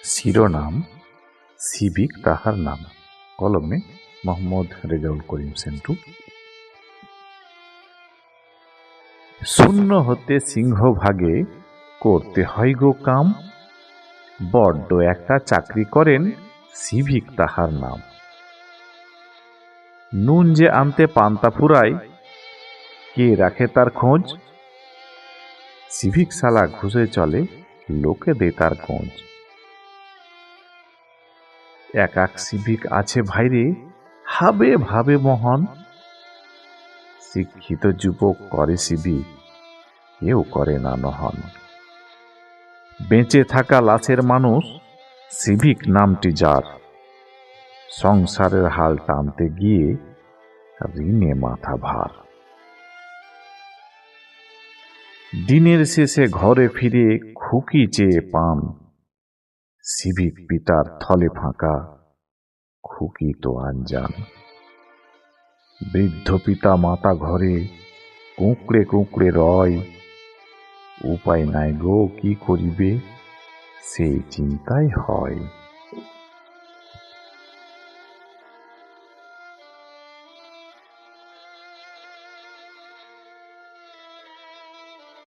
শিরোনাম সিভিক তাহার নাম। কলমে মোহাম্মদ রেজাউল করিম সেন্টু। শূন্য হতে সিংহ ভাগে করতে হয় গো কাম, বড্ড একটা চাকরি করেন সিভিক তাহার নাম। নুন যে আনতে পান্তা ফুরায়, কে রাখে তার খোঁজ? সিভিক সালা ঘুষে চলে, লোকে দে তার খোঁজ। এক এক সিভিক আছে ভাইরে, ভাবে ভাবে মহান। শিক্ষিত যুবক করে সিভিক, কেউ করে না নহন। বেঁচে থাকা লাশের মানুষ সিভিক নামটি যার, সংসারের হাল টানতে গিয়ে ঋণে মাথা ভার। দিনের শেষে ঘরে ফিরে খুকি চেয়ে পান, সিভিক পিতার থলে ফাঁকা, খুকি তো আনজান। বৃদ্ধ পিতা মাতা ঘরে কুঁকড়ে কুঁকড়ে রয়, উপায় নাই গো কি করিবে, সেই চিন্তাই হয়।